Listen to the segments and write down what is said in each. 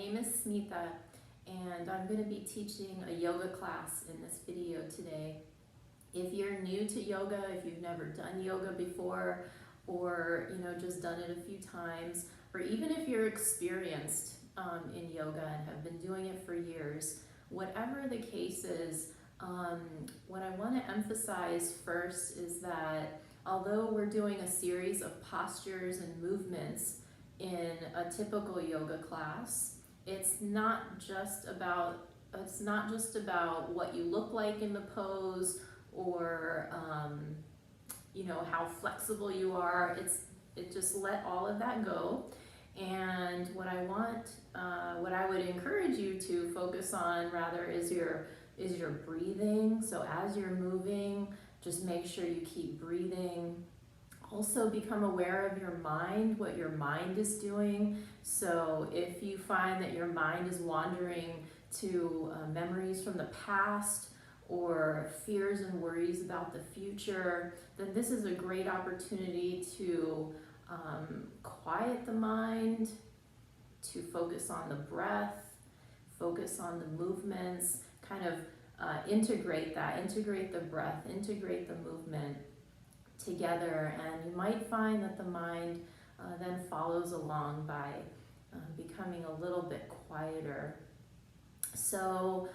name is Smita, and I'm going to be teaching a yoga class in this video today. If you're new to yoga, if you've never done yoga before, or just done it a few times, or even if you're experienced in yoga and have been doing it for years, whatever the case is, what I want to emphasize first is that although we're doing a series of postures and movements in a typical yoga class, it's not just about what you look like in the pose or how flexible you are. It just let all of that go. And what I would encourage you to focus on rather is your breathing. So as you're moving, just make sure you keep breathing. Also become aware of your mind, what your mind is doing. So if you find that your mind is wandering to memories from the past or fears and worries about the future, then this is a great opportunity to quiet the mind, to focus on the breath, focus on the movements, kind of integrate the breath, integrate the movement together, and you might find that the mind then follows along by becoming a little bit quieter. So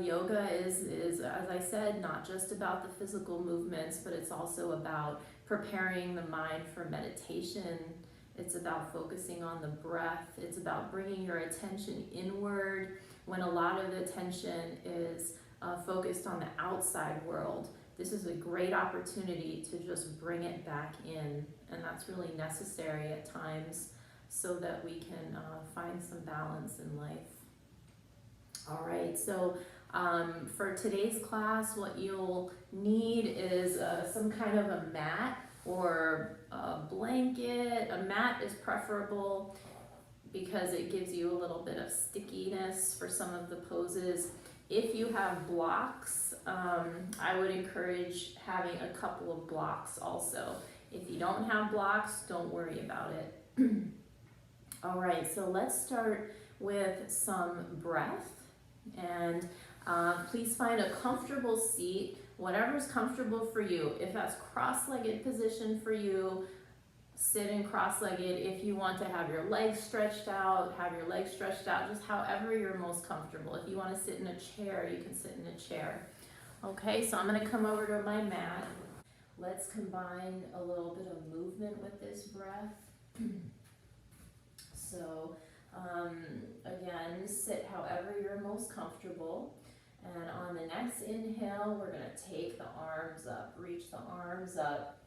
yoga is, as I said, not just about the physical movements, but it's also about preparing the mind for meditation. It's about focusing on the breath. It's about bringing your attention inward when a lot of the attention is focused on the outside world. This is a great opportunity to just bring it back in, and that's really necessary at times so that we can find some balance in life. All right, so for today's class, what you'll need is some kind of a mat or a blanket. A mat is preferable because it gives you a little bit of stickiness for some of the poses. If you have blocks, I would encourage having a couple of blocks also. If you don't have blocks, don't worry about it. All right, so let's start with some breath. And please find a comfortable seat, whatever's comfortable for you. If that's cross-legged position for you, sit in cross-legged. If you want to have your legs stretched out, just however you're most comfortable. If you want to sit in a chair, you can sit in a chair. Okay, so I'm going to come over to my mat. Let's combine a little bit of movement with this breath. So again, sit however you're most comfortable. And on the next inhale, we're going to take the arms up, reach the arms up.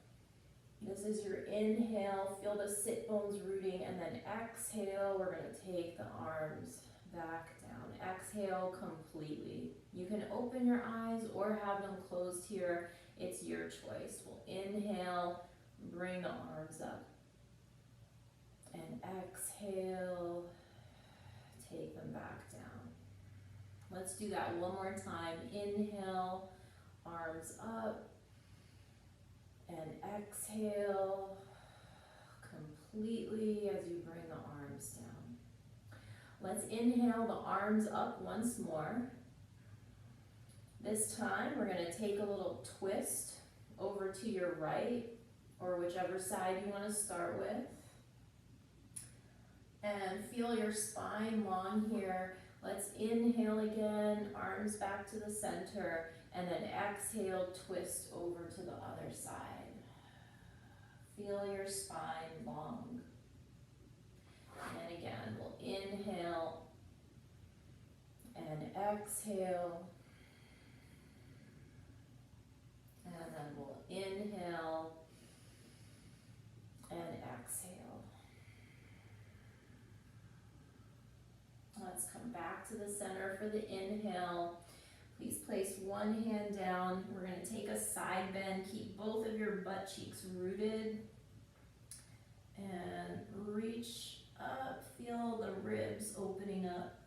This is your inhale, feel the sit bones rooting, and then exhale, we're going to take the arms back down. Exhale completely. You can open your eyes or have them closed here. It's your choice. We'll inhale, bring the arms up. And exhale, take them back down. Let's do that one more time. Inhale, arms up. And exhale completely as you bring the arms down. Let's inhale the arms up once more. This time we're going to take a little twist over to your right or whichever side you want to start with. And feel your spine long here. Let's inhale again, arms back to the center, and then exhale, twist over to the other side. Feel your spine long. And again, we'll inhale and exhale. And then we'll inhale and exhale. Let's come back to the center for the inhale. Please place one hand down. We're going to take a side bend. Keep both of your butt cheeks rooted. And reach up. Feel the ribs opening up.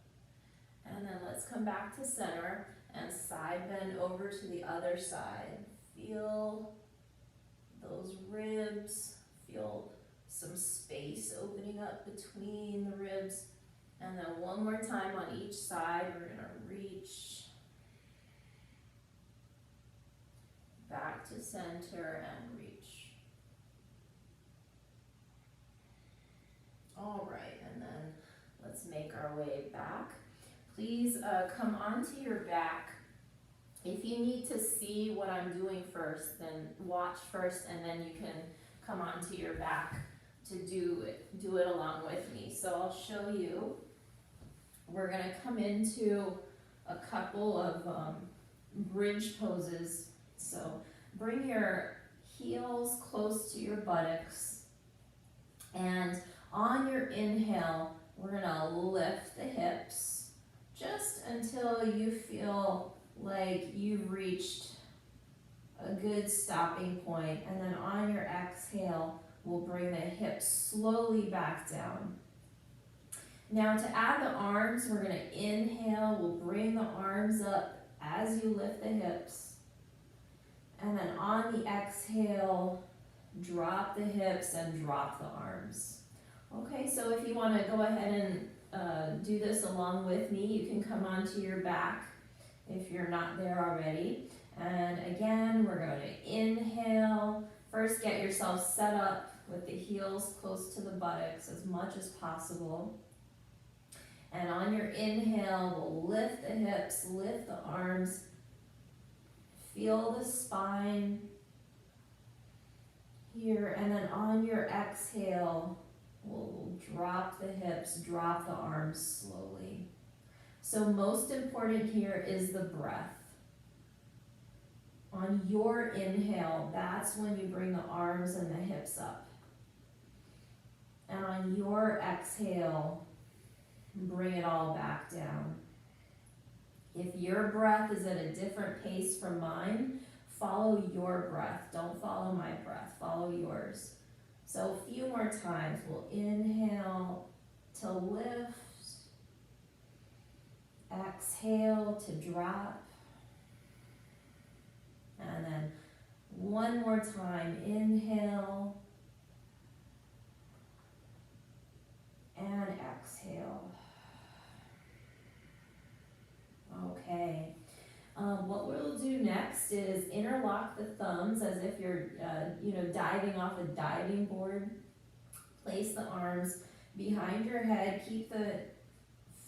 And then let's come back to center and side bend over to the other side. Feel those ribs. Feel some space opening up between the ribs. And then one more time on each side, we're gonna reach back to center and reach. All right, and then let's make our way back. Please come onto your back. If you need to see what I'm doing first, then watch first, and then you can come onto your back to do it along with me. So I'll show you. We're gonna come into a couple of bridge poses. So bring your heels close to your buttocks, and on your inhale, we're gonna lift the hips just until you feel like you've reached a good stopping point. And then on your exhale, we'll bring the hips slowly back down. Now to add the arms, we're gonna inhale, we'll bring the arms up as you lift the hips. And then on the exhale, drop the hips and drop the arms. Okay, so if you wanna go ahead and do this along with me, you can come onto your back if you're not there already. And again, we're going to inhale. First, get yourself set up with the heels close to the buttocks as much as possible. And on your inhale, we'll lift the hips, lift the arms, feel the spine here. And then on your exhale, we'll drop the hips, drop the arms slowly. So most important here is the breath. On your inhale, that's when you bring the arms and the hips up. And on your exhale, bring it all back down. If your breath is at a different pace from mine, follow your breath. Don't follow my breath, follow yours. So a few more times. We'll inhale to lift. Exhale to drop. And then one more time. Inhale. And exhale. Okay. What we'll do next is interlock the thumbs as if you're diving off a diving board. Place the arms behind your head. Keep the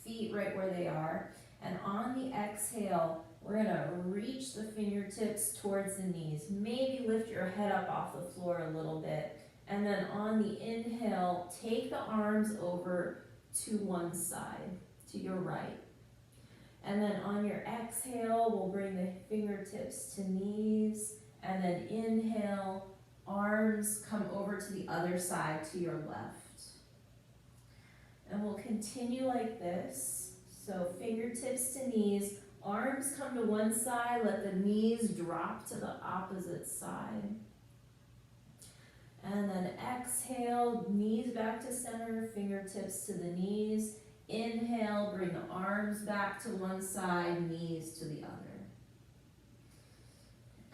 feet right where they are. And on the exhale, we're gonna reach the fingertips towards the knees. Maybe lift your head up off the floor a little bit. And then on the inhale, take the arms over to one side, to your right. And then on your exhale, we'll bring the fingertips to knees. And then inhale, arms come over to the other side to your left. And we'll continue like this. So fingertips to knees, arms come to one side, let the knees drop to the opposite side. And then exhale, knees back to center, fingertips to the knees. Inhale, bring the arms back to one side, knees to the other.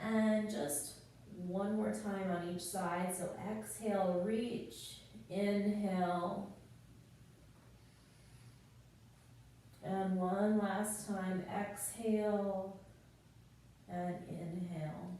And just one more time on each side. So exhale, reach, inhale. And one last time, exhale and inhale.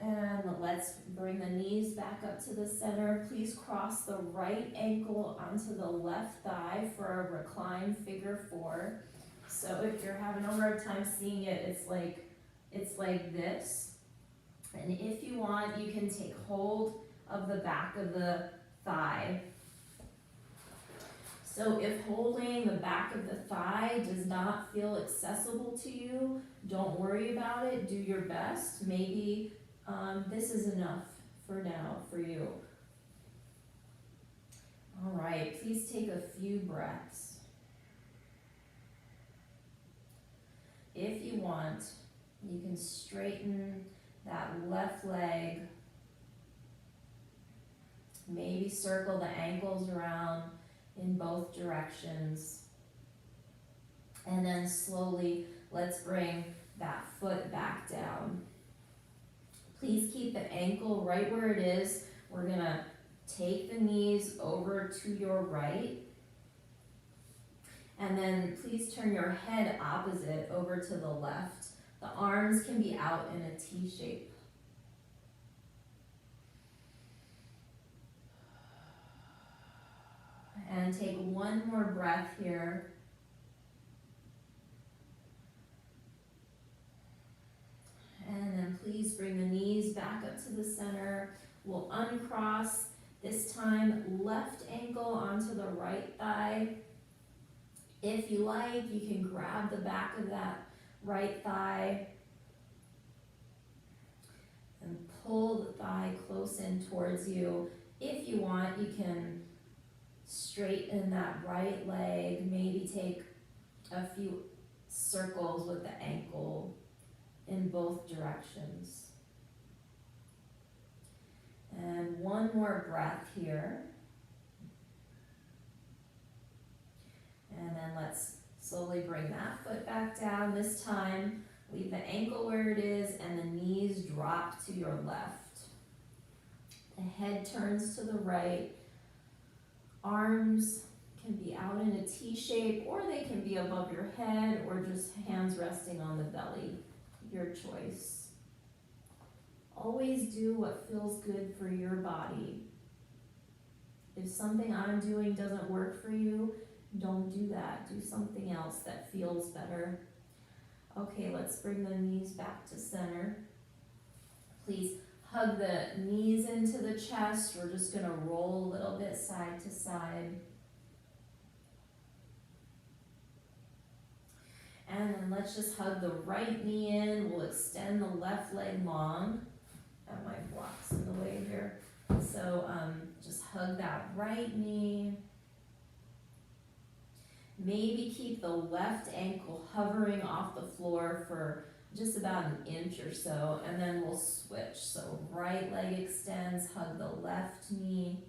And let's bring the knees back up to the center. Please cross the right ankle onto the left thigh for a reclined figure four. So if you're having a hard time seeing it, it's like this. And if you want, you can take hold of the back of the thigh. So if holding the back of the thigh does not feel accessible to you, don't worry about it. Do your best. Maybe this is enough for now for you. All right, please take a few breaths. If you want, you can straighten that left leg. Maybe circle the ankles around in both directions. And then slowly, let's bring that foot back down. Please keep the ankle right where it is. We're gonna Take the knees over to your right. And then please turn your head opposite over to the left. The arms can be out in a T shape. And take one more breath here. And then please bring the knees back up to the center. We'll uncross. This time, left ankle onto the right thigh. If you like, you can grab the back of that right thigh and pull the thigh close in towards you. If you want, you can straighten that right leg, maybe take a few circles with the ankle in both directions. And one more breath here. And then let's slowly bring that foot back down. This time, leave the ankle where it is and the knees drop to your left. The head turns to the right. Arms can be out in a T shape, or they can be above your head, or just hands resting on the belly. Your choice. Always do what feels good for your body. If something I'm doing doesn't work for you, don't do that. Do something else that feels better. Okay, let's bring the knees back to center. Please hug the knees into the chest. We're just going to roll a little bit side to side. And then let's just hug the right knee in. We'll extend the left leg long. Got my blocks in the way here. So just hug that right knee. Maybe keep the left ankle hovering off the floor for just about an inch or so, and then we'll switch. So right leg extends, hug the left knee,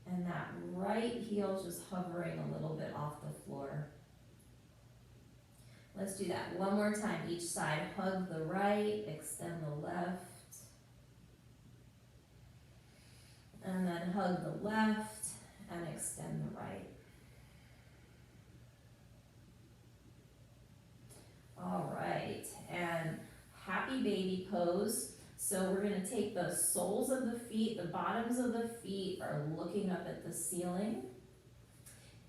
and that right heel just hovering a little bit off the floor. Let's do that one more time. Each side, hug the right, extend the left, and then hug the left and extend the right. All right, and happy baby pose. So we're going to take the soles of the feet, the bottoms of the feet are looking up at the ceiling.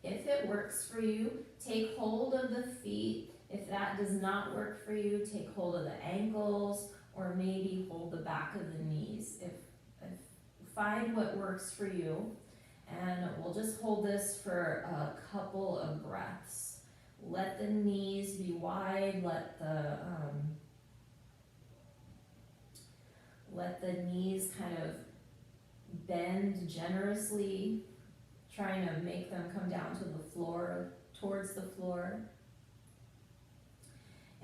If it works for you, take hold of the feet. If that does not work for you, take hold of the ankles, or maybe hold the back of the knees. Find what works for you, and we'll just hold this for a couple of breaths. Let the knees be wide, let the knees kind of bend generously, trying to make them come down to the floor, towards the floor.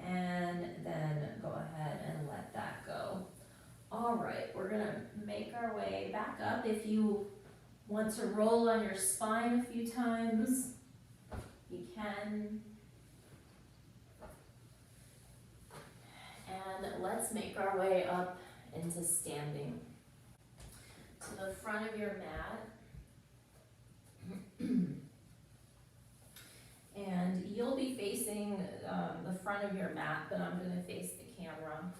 And then go ahead and let that go. All right, we're gonna make our way back up. If you want to roll on your spine a few times, you can. And let's make our way up into standing. To the front of your mat. And you'll be facing the front of your mat, but I'm going to face the camera.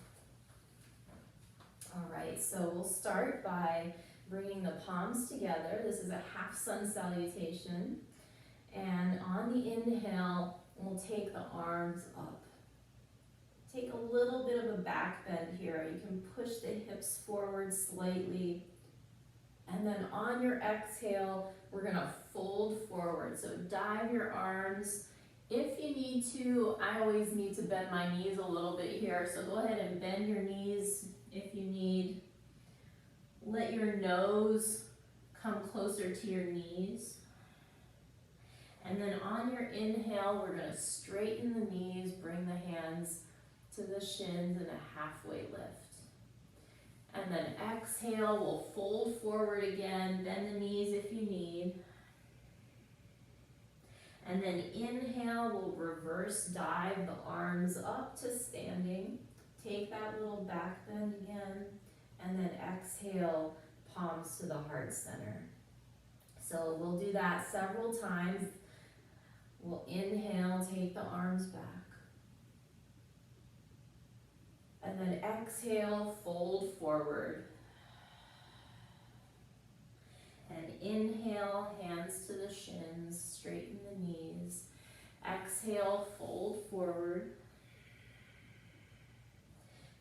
All right, so we'll start by bringing the palms together. This is a half sun salutation. And on the inhale, we'll take the arms up. Take a little bit of a back bend here. You can push the hips forward slightly. And then on your exhale, we're gonna fold forward. So dive your arms. If you need to, I always need to bend my knees a little bit here. So go ahead and bend your knees if you need. Let your nose come closer to your knees. And then on your inhale, we're gonna straighten the knees, bring the hands to the shins in a halfway lift. And then exhale, we'll fold forward again, bend the knees if you need. And then inhale, we'll reverse dive the arms up to standing. Take that little back bend again. And then exhale, palms to the heart center. So we'll do that several times. We'll inhale, take the arms back. And then exhale, fold forward. And inhale, hands to the shins, straighten the knees. Exhale, fold forward.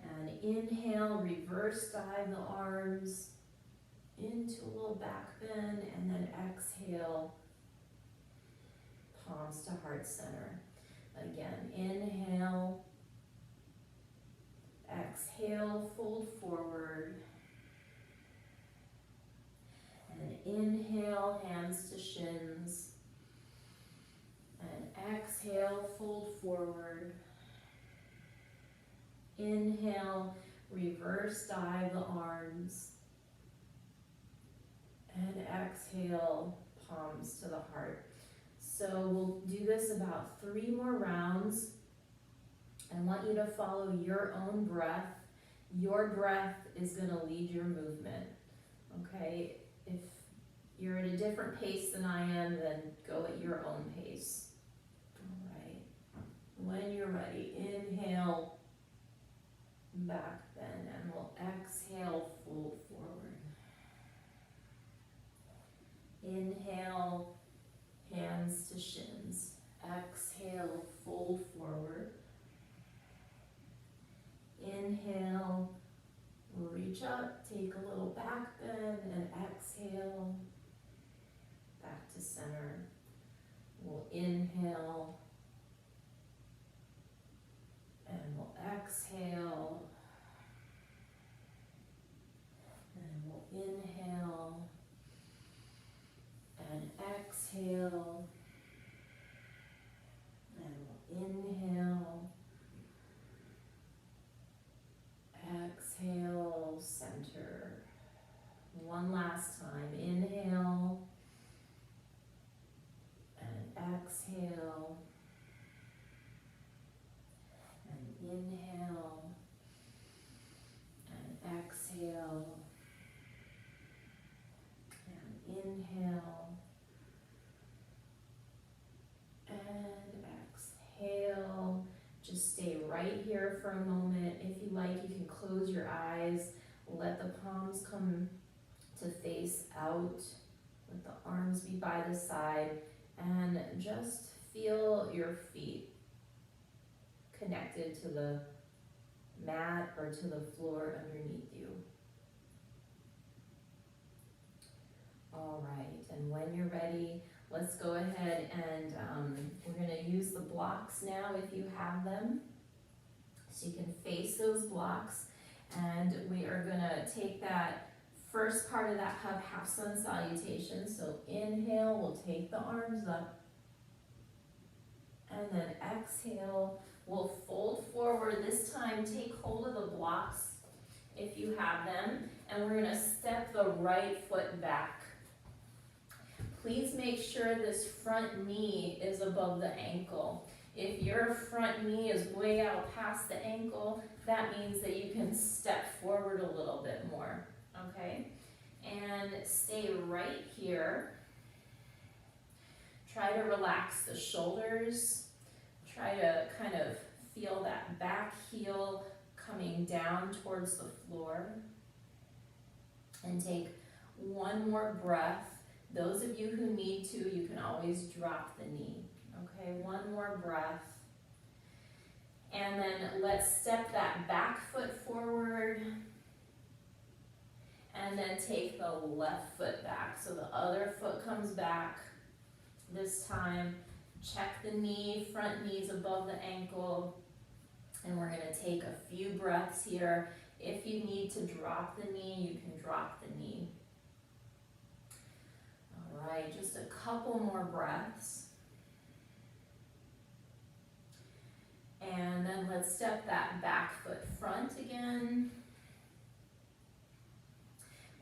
And inhale, reverse dive the arms into a little back bend, and then exhale, palms to heart center. Again, inhale, exhale, fold forward. And inhale, hands to shins. And exhale, fold forward. Inhale, reverse dive the arms. And exhale, palms to the heart. So we'll do this about 3 more rounds. I want you to follow your own breath. Your breath is going to lead your movement. Okay? If you're at a different pace than I am, then go at your own pace. All right. When you're ready, inhale, back bend, and we'll exhale, fold forward. Inhale, hands to shins. Exhale, fold forward. Inhale, reach up, take a little back bend, and exhale, back to center. We'll inhale, and we'll exhale, and we'll inhale, and exhale, and we'll inhale, exhale, center. One last time, inhale, and exhale, and inhale, and exhale, and inhale, and exhale. Just stay right here for a moment. If you like, you can close your eyes, let the palms come to face out, let the arms be by the side, and just feel your feet connected to the mat or to the floor underneath you. All right, and when you're ready, let's go ahead and we're going to use the blocks now if you have them. So you can face those blocks, and we are going to take that first part of that half sun salutation. So inhale, we'll take the arms up, and then exhale, we'll fold forward. This time, take hold of the blocks if you have them, and we're going to step the right foot back. Please make sure this front knee is above the ankle. If your front knee is way out past the ankle, that means that you can step forward a little bit more, okay? And stay right here. Try to relax the shoulders. Try to kind of feel that back heel coming down towards the floor. And take one more breath. Those of you who need to, you can always drop the knee. Okay, one more breath. And then let's step that back foot forward. And then take the left foot back. So the other foot comes back. This time, check the knee, front knee's above the ankle. And we're gonna take a few breaths here. If you need to drop the knee, you can drop the knee. All right, just a couple more breaths. And then let's step that back foot front again.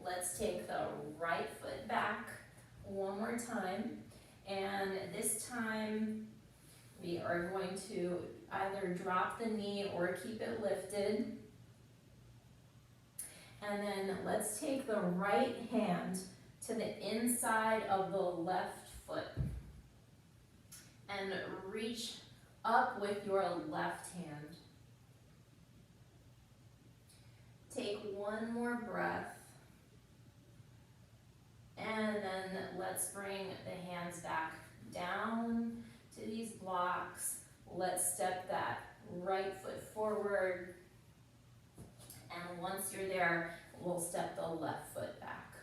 Let's take the right foot back one more time. And this time we are going to either drop the knee or keep it lifted. And then let's take the right hand to the inside of the left foot. And reach up with your left hand. Take one more breath. And then let's bring the hands back down to these blocks. Let's step that right foot forward. And once you're there, we'll step the left foot back.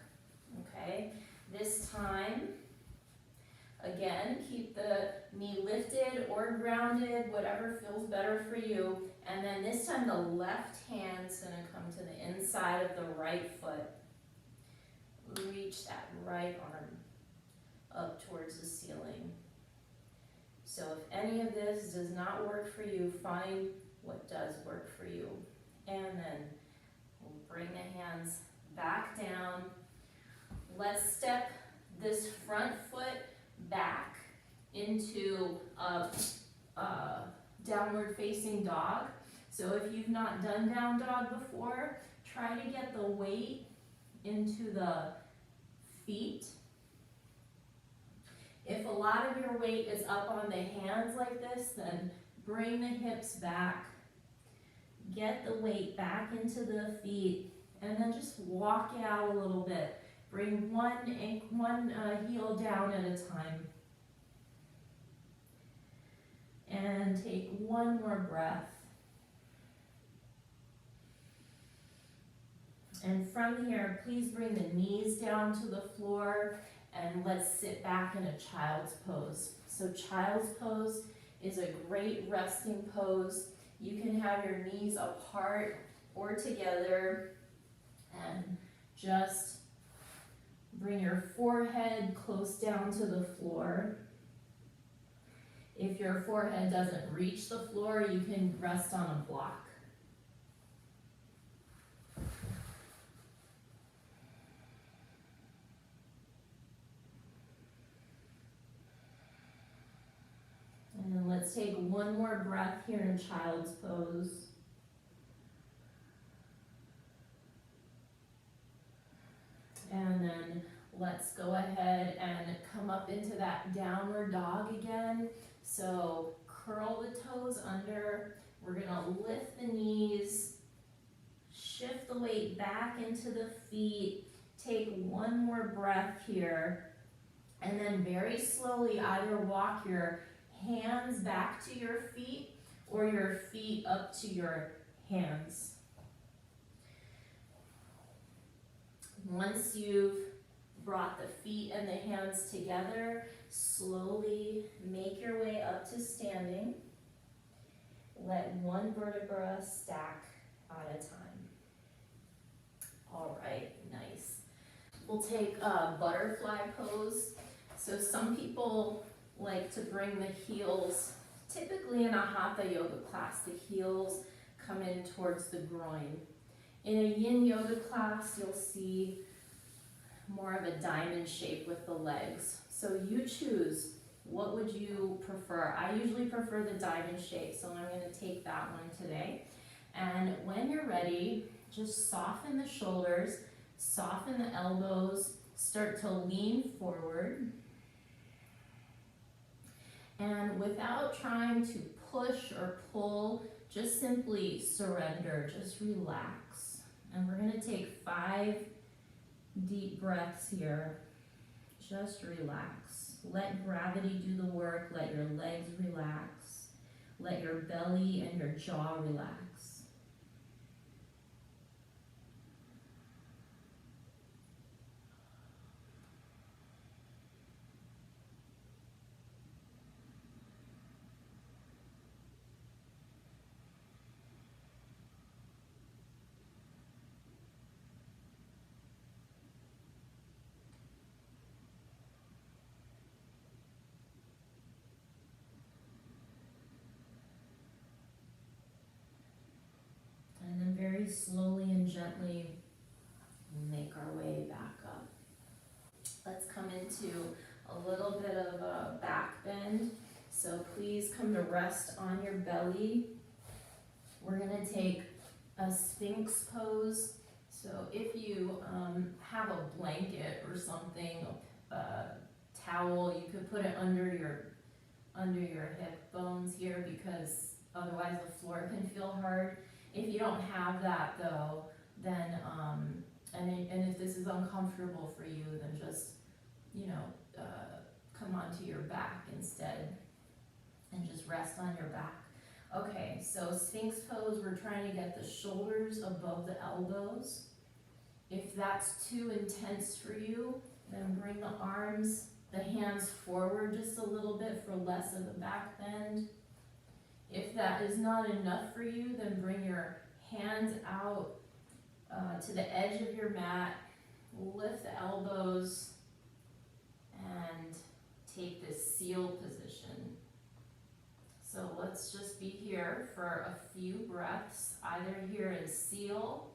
Okay? This time, again, keep the knee lifted or grounded, whatever feels better for you. And then this time the left hand's gonna come to the inside of the right foot. Reach that right arm up towards the ceiling. So if any of this does not work for you, find what does work for you. And then we'll bring the hands back down. Let's step this front foot back into a downward facing dog. So if you've not done down dog before, try to get the weight into the feet. If a lot of your weight is up on the hands like this, then bring the hips back. Get the weight back into the feet, and then just walk it out a little bit. Bring one heel down at a time. And take one more breath. And from here, please bring the knees down to the floor, and let's sit back in a child's pose. So child's pose is a great resting pose. You can have your knees apart or together, and just bring your forehead close down to the floor. If your forehead doesn't reach the floor, you can rest on a block. And then let's take one more breath here in child's pose. And then let's go ahead and come up into that downward dog again. So curl the toes under. We're gonna lift the knees, shift the weight back into the feet. Take one more breath here. And then very slowly either walk your hands back to your feet or your feet up to your hands. Once you've brought the feet and the hands together, slowly make your way up to standing. Let one vertebra stack at a time. All right, nice. We'll take a butterfly pose. So some people like to bring the heels, typically in a hatha yoga class, the heels come in towards the groin. In a yin yoga class, you'll see more of a diamond shape with the legs. So you choose, what would you prefer? I usually prefer the diamond shape, so I'm gonna take that one today. And when you're ready, just soften the shoulders, soften the elbows, start to lean forward. And without trying to push or pull, just simply surrender, just relax. And we're gonna take 5 deep breaths here. Just relax. Let gravity do the work, let your legs relax. Let your belly and your jaw relax. Very slowly and gently make our way back up. Let's come into a little bit of a back bend. So please come to rest on your belly. We're gonna take a Sphinx pose. So if you have a blanket or something, a towel, you could put it under your hip bones here, because otherwise the floor can feel hard. If you don't have that though, then and if this is uncomfortable for you, then just, you know, come onto your back instead and just rest on your back. Okay, so Sphinx pose, we're trying to get the shoulders above the elbows. If that's too intense for you, then bring the arms, the hands forward just a little bit for less of a back bend. If that is not enough for you, then bring your hands out to the edge of your mat, lift the elbows, and take this seal position. So let's just be here for a few breaths, either here in seal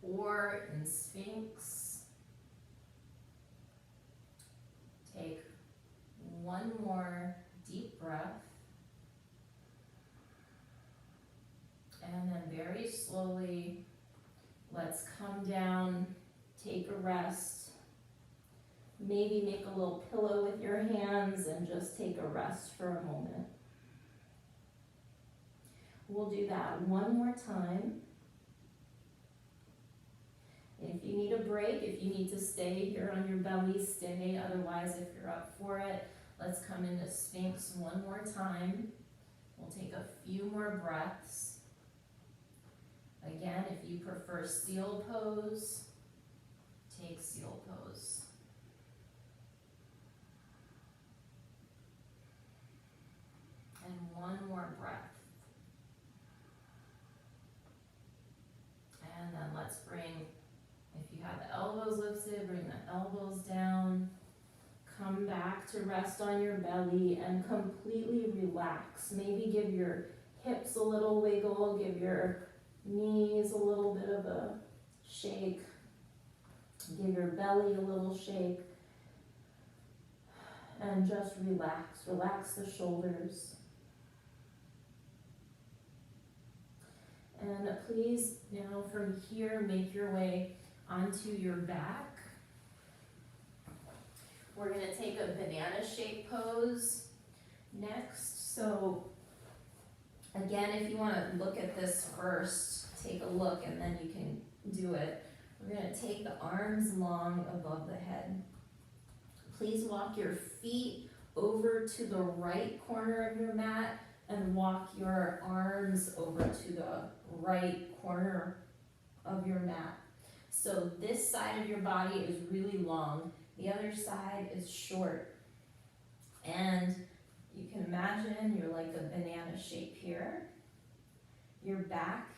or in Sphinx. Take one more deep breath. And then very slowly, let's come down, take a rest. Maybe make a little pillow with your hands and just take a rest for a moment. We'll do that one more time. If you need a break, if you need to stay here on your belly, stay. Otherwise, if you're up for it, let's come into Sphinx one more time. We'll take a few more breaths. Again, if you prefer seal pose, take seal pose. And one more breath. And then let's bring, if you have the elbows lifted, bring the elbows down. Come back to rest on your belly and completely relax. Maybe give your hips a little wiggle, give your knees a little bit of a shake, give your belly a little shake, and just relax. Relax the shoulders. And please, now from here, make your way onto your back. We're going to take a banana shape pose next. So again, if you want to look at this first, take a look and then you can do it. We're going to take the arms long above the head. Please walk your feet over to the right corner of your mat and walk your arms over to the right corner of your mat. So this side of your body is really long. The other side is short. And you can imagine you're like a banana shape here. Your back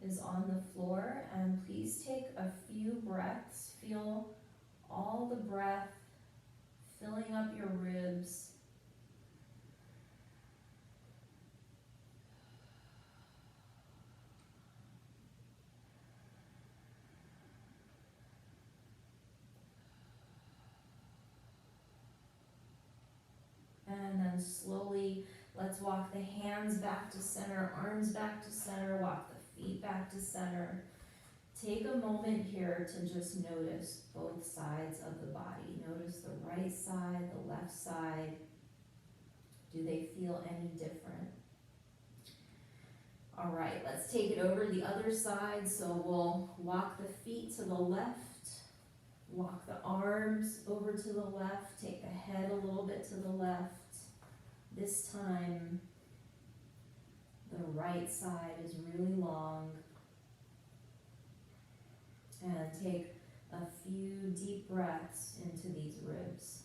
is on the floor, and please take a few breaths. Feel all the breath filling up your ribs. And then slowly, let's walk the hands back to center, arms back to center, walk the feet back to center. Take a moment here to just notice both sides of the body. Notice the right side, the left side. Do they feel any different? All right, let's take it over the other side. So we'll walk the feet to the left. Walk the arms over to the left, take the head a little bit to the left. This time, the right side is really long. And take a few deep breaths into these ribs.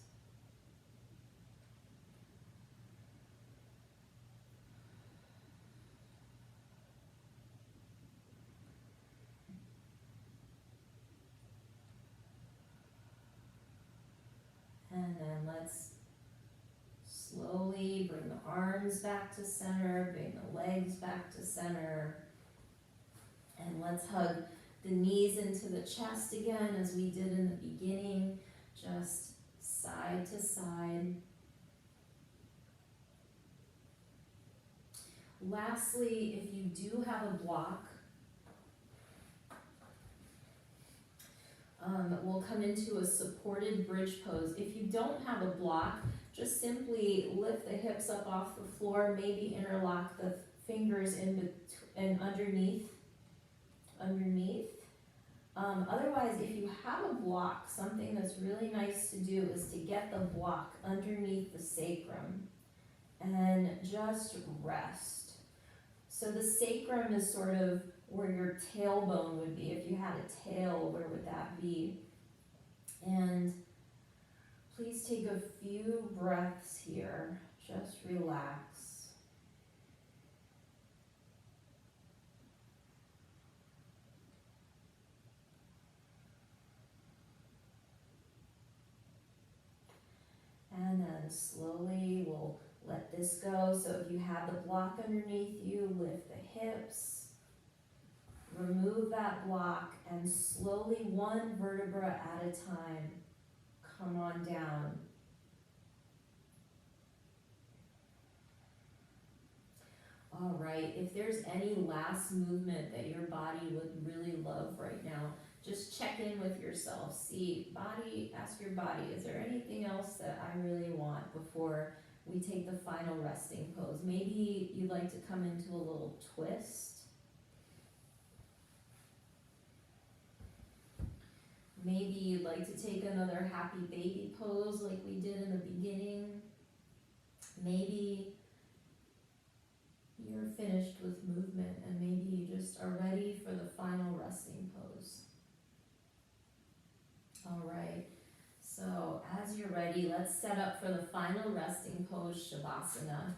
And then let's slowly bring the arms back to center, bring the legs back to center. And let's hug the knees into the chest again as we did in the beginning, just side to side. Lastly, if you do have a block, We'll come into a supported bridge pose. If you don't have a block, just simply lift the hips up off the floor, maybe interlock the fingers and underneath. Otherwise, if you have a block, something that's really nice to do is to get the block underneath the sacrum and just rest. So the sacrum is sort of where your tailbone would be. If you had a tail, where would that be? And please take a few breaths here. Just relax. And then slowly we'll let this go. So if you have the block underneath you, lift the hips. Remove that block and slowly, one vertebra at a time, come on down. All right, if there's any last movement that your body would really love right now, just check in with yourself. See, body, ask your body, is there anything else that I really want before we take the final resting pose? Maybe you'd like to come into a little twist. Maybe you'd like to take another happy baby pose like we did in the beginning. Maybe you're finished with movement and maybe you just are ready for the final resting pose. All right, so as you're ready, let's set up for the final resting pose, Shavasana.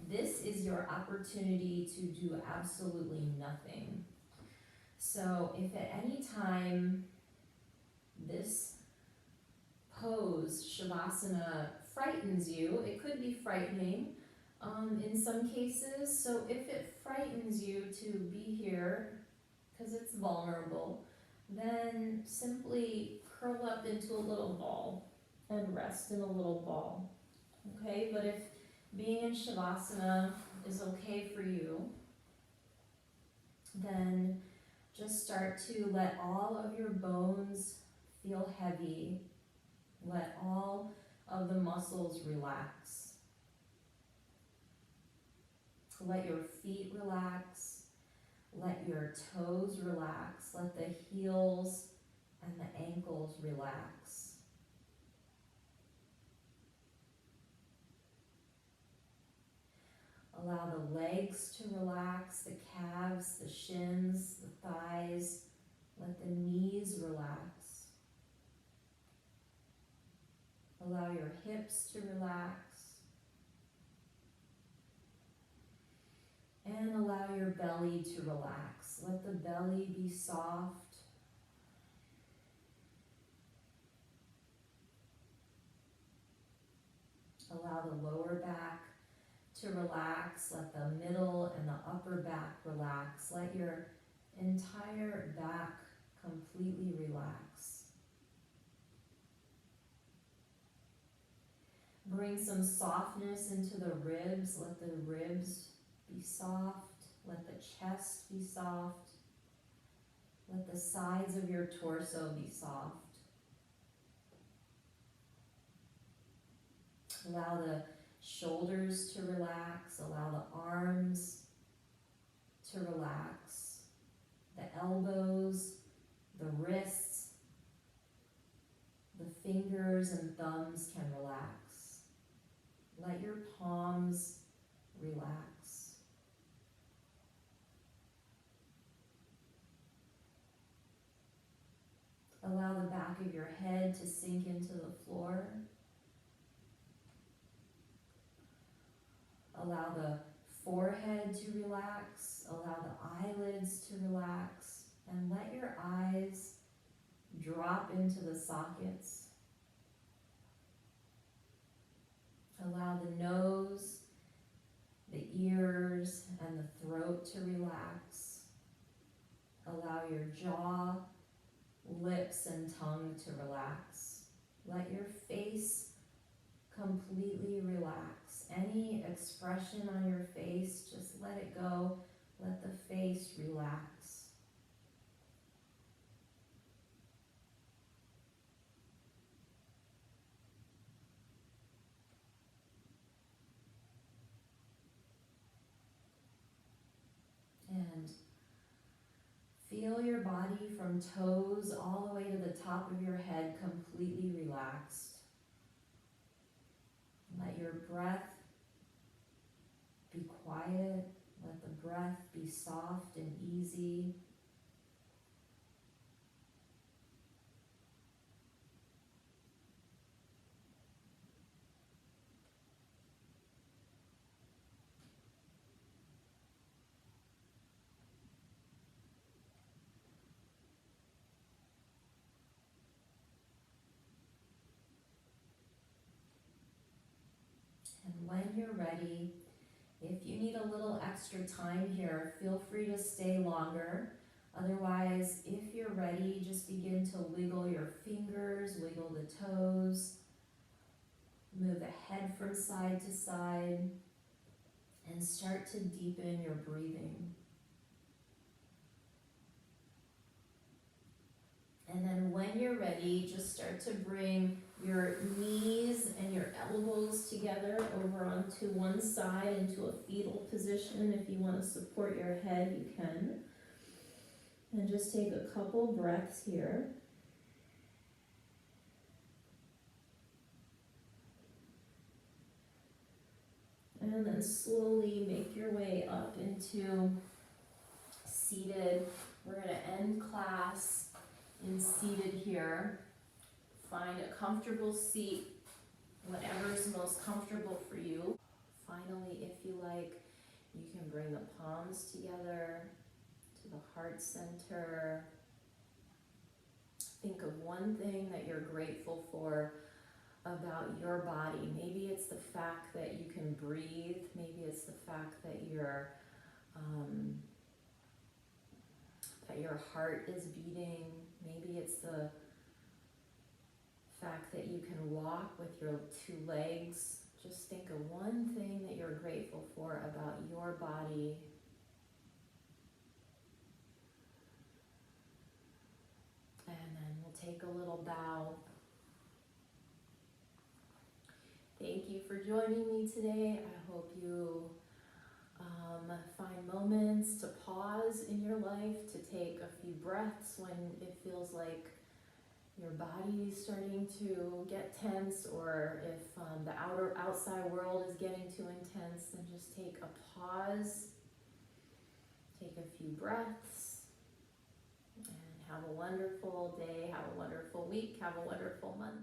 This is your opportunity to do absolutely nothing. So if at any time this pose, Shavasana, frightens you, it could be frightening in some cases. So if it frightens you to be here, because it's vulnerable, then simply curl up into a little ball and rest in a little ball. Okay, but if being in Shavasana is okay for you, then just start to let all of your bones feel heavy. Let all of the muscles relax. Let your feet relax. Let your toes relax. Let the heels and the ankles relax. Allow the legs to relax, the calves, the shins, the thighs. Let the knees relax. Allow your hips to relax. And allow your belly to relax. Let the belly be soft. Allow the lower back to relax. Let the middle and the upper back relax. Let your entire back completely relax. Bring some softness into the ribs. Let the ribs be soft. Let the chest be soft. Let the sides of your torso be soft. Allow the shoulders to relax. Allow the arms to relax. The elbows, the wrists, the fingers and thumbs can relax. Let your palms relax. Allow the back of your head to sink into the floor. Allow the forehead to relax. Allow the eyelids to relax. And let your eyes drop into the sockets. Allow the nose, the ears, and the throat to relax. Allow your jaw, lips, and tongue to relax. Let your face completely relax. Any expression on your face, just let it go. Let the face relax. body from toes all the way to the top of your head completely relaxed. Let your breath be quiet. Let the breath be soft and easy. And when you're ready, if you need a little extra time here, feel free to stay longer. Otherwise, if you're ready, just begin to wiggle your fingers, wiggle the toes, move the head from side to side, and start to deepen your breathing. And then when you're ready, just start to bring your knees and your elbows together over onto one side into a fetal position. If you want to support your head, you can. And just take a couple breaths here. And then slowly make your way up into seated. We're going to end class in seated here. Find a comfortable seat, whatever is most comfortable for you. Finally, if you like, you can bring the palms together to the heart center. Think of one thing that you're grateful for about your body. Maybe it's the fact that you can breathe. Maybe it's the fact that your heart is beating. Maybe it's the fact that you can walk with your two legs. Just think of one thing that you're grateful for about your body. And then we'll take a little bow. Thank you for joining me today. I hope you find moments to pause in your life, to take a few breaths when it feels like your body's starting to get tense, or if the outside world is getting too intense, then just take a pause, take a few breaths, and have a wonderful day, have a wonderful week, have a wonderful month.